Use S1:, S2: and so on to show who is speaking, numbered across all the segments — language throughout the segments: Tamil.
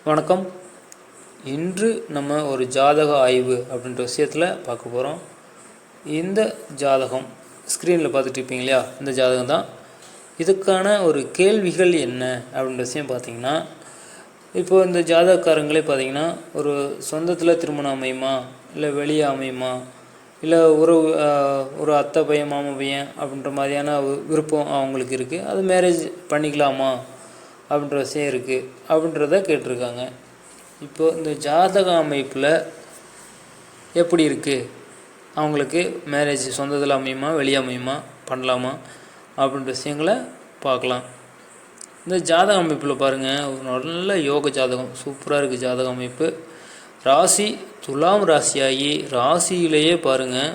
S1: வணக்கம். இன்று நம்ம ஒரு ஜாதக ஆய்வு அப்படின்ற விஷயத்தில் பார்க்க போகிறோம். இந்த ஜாதகம் ஸ்க்ரீனில் பார்த்துட்டு இருப்பீங்க இல்லையா, இந்த ஜாதகம் தான். இதுக்கான ஒரு கேள்விகள் என்ன அப்படின்ற விஷயம் பார்த்திங்கன்னா, இப்போது இந்த ஜாதகக்காரங்களே பார்த்திங்கன்னா ஒரு சொந்தத்தில் திருமணம் அமையுமா, இல்லை வெளியே அமையுமா, இல்லை ஒரு அத்தை பையன் மாமா பையன் அப்படின்ற மாதிரியான விருப்பம் அவங்களுக்கு இருக்குது, அது மேரேஜ் பண்ணிக்கலாமா அப்படின்ற விஷயம் இருக்குது அப்படின்றத கேட்டிருக்காங்க. இப்போது இந்த ஜாதக அமைப்பில் எப்படி இருக்குது, அவங்களுக்கு மேரேஜ் சொந்தத்தில் அமையுமா வெளியே அமையுமா பண்ணலாமா அப்படின்ற விஷயங்களை பார்க்கலாம். இந்த ஜாதக அமைப்பில் பாருங்கள், ஒரு நல்ல யோக ஜாதகம், சூப்பராக இருக்குது ஜாதக அமைப்பு. ராசி துலாம் ராசியாகி ராசியிலேயே பாருங்கள்,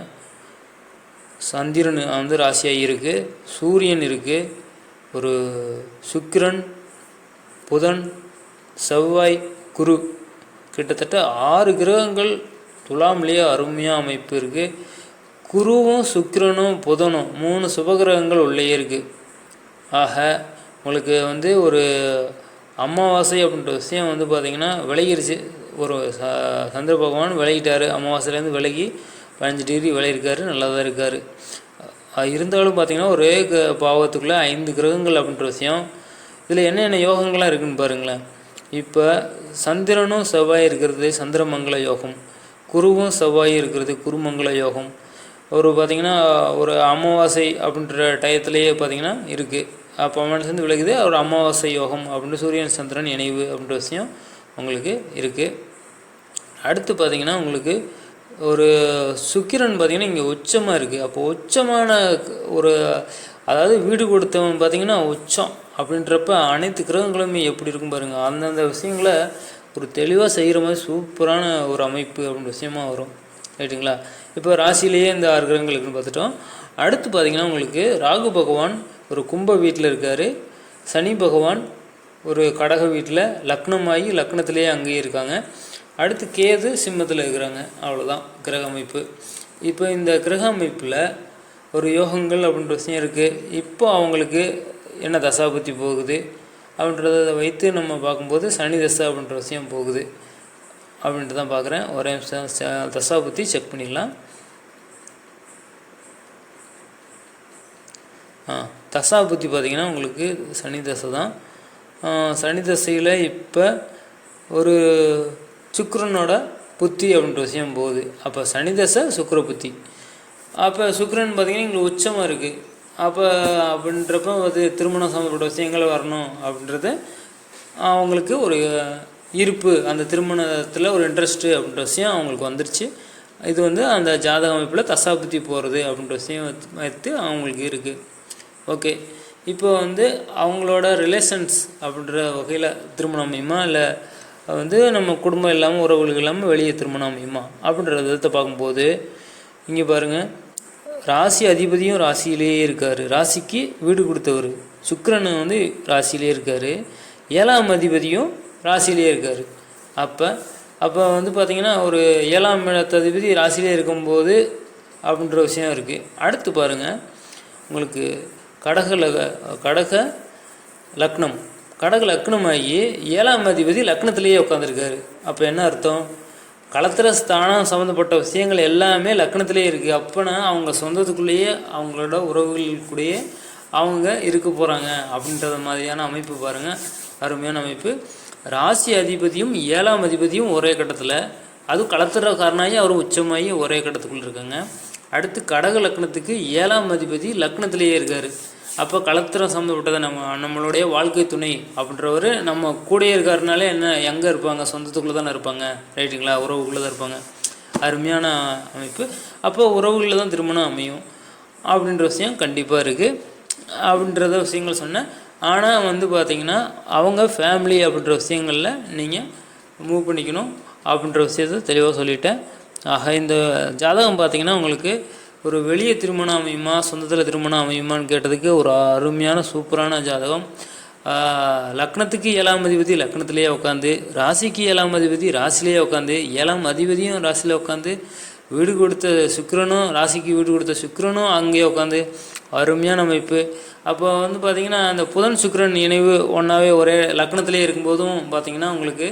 S1: சந்திரன் ராசியாகி இருக்குது, சூரியன் இருக்குது, ஒரு சுக்கிரன், புதன், செவ்வாய், குரு, கிட்டத்தட்ட 6 கிரகங்கள் துலாம்லேயே அருமையாக அமைப்பு இருக்குது. குருவும் சுக்கிரனும் புதனும் 3 சுபகிரகங்கள் உள்ளே இருக்குது. ஆக உங்களுக்கு ஒரு அமாவாசை அப்படின்ற விஷயம் பார்த்திங்கன்னா விலகிருச்சு. ஒரு சந்திர பகவான் விலகிட்டார், அமாவாசையிலேருந்து விலகி 15 டிகிரி விலகிருக்காரு, நல்லா தான் இருக்கார். இருந்தாலும் பார்த்திங்கன்னா ஒரே பாவத்துக்குள்ளே 5 கிரகங்கள் அப்படின்ற விஷயம். இதில் என்னென்ன யோகங்கள்லாம் இருக்குதுன்னு பாருங்களேன். இப்போ சந்திரனும் செவ்வாய் இருக்கிறது சந்திரமங்கல யோகம், குருவும் செவ்வாயும் இருக்கிறது குருமங்கல யோகம். பார்த்திங்கன்னா ஒரு அமாவாசை அப்படின்ற டயத்துலேயே பார்த்திங்கன்னா இருக்குது. அப்போ மனசு விலகுது, ஒரு அமாவாசை யோகம் அப்படின்ற சூரியன் சந்திரன் இணைவு அப்படின்ற விஷயம் உங்களுக்கு இருக்குது. அடுத்து பார்த்திங்கன்னா உங்களுக்கு ஒரு சுக்கிரன் பார்த்திங்கன்னா இங்கே உச்சமாக இருக்குது. அப்போது உச்சமான அதாவது வீடு கொடுத்தவன் பார்த்திங்கன்னா உச்சம் அப்படின்றப்ப அனைத்து கிரகங்களுமே எப்படி இருக்கும் பாருங்கள். அந்தந்த விஷயங்களை ஒரு தெளிவாக செய்கிற மாதிரி சூப்பரான ஒரு அமைப்பு அப்படின்ற விஷயமாக வரும், ரைட்டுங்களா. இப்போ ராசிலேயே இந்த 6 கிரகங்கள் இருக்குன்னு பார்த்துட்டோம். அடுத்து பார்த்திங்கன்னா உங்களுக்கு ராகு பகவான் ஒரு கும்ப வீட்டில் இருக்கார், சனி பகவான் ஒரு கடக வீட்டில் லக்னமாகி லக்னத்திலேயே அங்கேயே இருக்காங்க. அடுத்து கேது சிம்மத்தில் இருக்கிறாங்க. அவ்வளோதான் கிரக அமைப்பு. இப்போ இந்த கிரக அமைப்பில் ஒரு யோகங்கள் அப்படின்ற விஷயம் இருக்குது. இப்போ அவங்களுக்கு என்ன தசாபுத்தி போகுது அப்படின்றத வைத்து நம்ம பார்க்கும்போது சனி தசை அப்படின்ற விஷயம் போகுது அப்படின்ட்டு தான் பார்க்குறேன். ஒரே நிமிஷம் தசாபுத்தி செக் பண்ணிடலாம். தசாபுத்தி பார்த்திங்கன்னா உங்களுக்கு சனி தசை தான். சனி தசையில் இப்போ ஒரு சுக்கிரனோட புத்தி அப்படின்ற விஷயம் போகுது. அப்போ சனி தசை சுக்கிர புத்தி. அப்போ சுக்கிரன் பார்த்திங்கன்னா எங்களுக்கு உச்சமாக இருக்குது. அப்போ அப்படின்றப்ப திருமணம் சம்மந்தப்பட்ட விஷயங்கள் வரணும் அப்படின்றது அவங்களுக்கு ஒரு ஈர்ப்பு, அந்த திருமணத்தில் ஒரு இன்ட்ரெஸ்ட்டு அப்படின்ற விஷயம் அவங்களுக்கு வந்துருச்சு. இது அந்த ஜாதக அமைப்பில் தசாபுத்தி போகிறது அப்படின்ற விஷயம் வைத்து அவங்களுக்கு இருக்குது. ஓகே, இப்போ அவங்களோட ரிலேஷன்ஸ் அப்படின்ற வகையில் திருமணம் அமையுமா, இல்லை நம்ம குடும்பம் இல்லாமல் உறவுகள் இல்லாமல் வெளியே திருமணம் அமையுமா அப்படின்ற விதத்தை பார்க்கும்போது இங்கே பாருங்கள், ராசி அதிபதியும் ராசியிலேயே இருக்கார். ராசிக்கு வீடு கொடுத்தவர் சுக்கிரன் ராசியிலே இருக்கார். 7ஆம் அதிபதியும் ராசியிலே இருக்கார். அப்போ பார்த்திங்கன்னா ஒரு 7ஆம் அதிபதி ராசியிலே இருக்கும்போது அப்படின்ற விஷயம் இருக்குது. அடுத்து பாருங்கள், உங்களுக்கு கடக லக்னம், கடக லக்னமாகி 7ஆம் அதிபதி லக்னத்திலேயே உட்காந்துருக்காரு. அப்போ என்ன அர்த்தம், களத்திர ஸ்தானம் சம்மந்தப்பட்ட விஷயங்கள் எல்லாமே லக்னத்திலே இருக்குது. அப்போனா அவங்க சொந்தத்துக்குள்ளேயே அவங்களோட உறவுகளுக்குள்ளேயே அவங்க இருக்க போகிறாங்க அப்படின்றத மாதிரியான அமைப்பு பாருங்கள், அருமையான அமைப்பு. ராசி அதிபதியும் 7ஆம் அதிபதியும் ஒரே கட்டத்தில், அதுவும் களத்திரக்காரனாகி அவர் உச்சமாகி ஒரே கட்டத்துக்குள்ளே இருக்காங்க. அடுத்து கடக லக்னத்துக்கு 7ஆம் அதிபதி லக்னத்திலேயே இருக்கார். அப்போ களத்திரம் சம்மந்தப்பட்டதை நம்மளுடைய வாழ்க்கை துணை அப்படின்றவர் நம்ம கூடயே இருக்காருனாலே என்ன எங்கே இருப்பாங்க, சொந்தத்துக்குள்ளே தானே இருப்பாங்க, ரைட்டுங்களா, உறவுக்குள்ளே தான் இருப்பாங்க. அருமையான அமைப்பு. அப்போ உறவுகளில் தான் திருமணம் அமையும் அப்படின்ற விஷயம் கண்டிப்பாக இருக்குது அப்படின்றத விஷயங்கள் சொன்னேன். ஆனால் பார்த்திங்கன்னா அவங்க ஃபேமிலி அப்படின்ற விஷயங்களில் நீங்கள் மூவ் பண்ணிக்கணும் அப்படின்ற விஷயத்தை தெளிவாக சொல்லிட்டேன். ஆக இந்த ஜாதகம் பார்த்திங்கன்னா உங்களுக்கு ஒரு வெளியே திருமணம் அமையுமா சொந்தத்தில் திருமணம் அமையுமான்னு கேட்டதுக்கு ஒரு அருமையான சூப்பரான ஜாதகம். லக்னத்துக்கு 7ஆம் அதிபதி லக்னத்திலேயே உட்காந்து, ராசிக்கு 7ஆம் அதிபதி ராசிலேயே உட்காந்து, 7ஆம் அதிபதியும் ராசியில் உட்காந்து, வீடு கொடுத்த சுக்கிரனும் ராசிக்கு வீடு கொடுத்த சுக்கிரனும் அங்கேயே உட்காந்து, அருமையான அமைப்பு. அப்போ பார்த்திங்கன்னா அந்த புதன் சுக்கிரன் இணைவு ஒன்றாவே ஒரே லக்னத்திலே இருக்கும்போதும் பார்த்திங்கன்னா உங்களுக்கு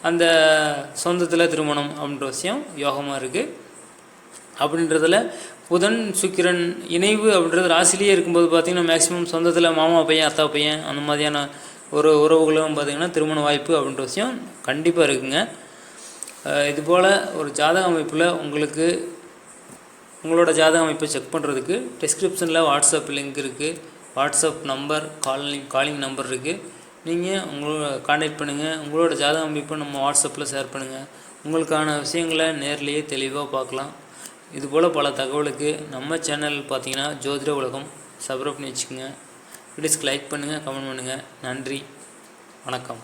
S1: அந்த சொந்தத்தில் திருமணம் அப்படின்ற விஷயம் யோகமாக இருக்குது. அப்படின்றதில் புதன் சுக்கிரன் இணைவு அப்படின்றது ராசிலேயே இருக்கும்போது பார்த்திங்கன்னா மேக்ஸிமம் சொந்தத்தில் மாமா பையன் அத்தா பையன் அந்த மாதிரியான ஒரு உறவுகளும் பார்த்திங்கன்னா திருமண வாய்ப்பு அப்படின்ற விஷயம் கண்டிப்பாக இருக்குங்க. இதுபோல் ஒரு ஜாதக அமைப்பில் உங்களோட ஜாதக அமைப்பை செக் பண்ணுறதுக்கு டிஸ்கிரிப்ஷனில் வாட்ஸ்அப் லிங்க் இருக்குது, வாட்ஸ்அப் நம்பர் காலிங் நம்பர் இருக்குது. நீங்கள் உங்களோட கான்டாக்ட் பண்ணுங்கள். உங்களோட ஜாதக அமைப்பை நம்ம வாட்ஸ்அப்பில் ஷேர் பண்ணுங்கள். உங்களுக்கான விஷயங்களை நேர்லேயே தெளிவாக பார்க்கலாம். இதுபோல் பல தகவலுக்கு நம்ம சேனல் பார்த்தீங்கன்னா ஜோதிட உலகம் சப்ஸ்கிரைப் பண்ணி வச்சுக்கோங்க. வீடியோஸ்க்கு லைக் பண்ணுங்கள், கமெண்ட் பண்ணுங்கள். நன்றி, வணக்கம்.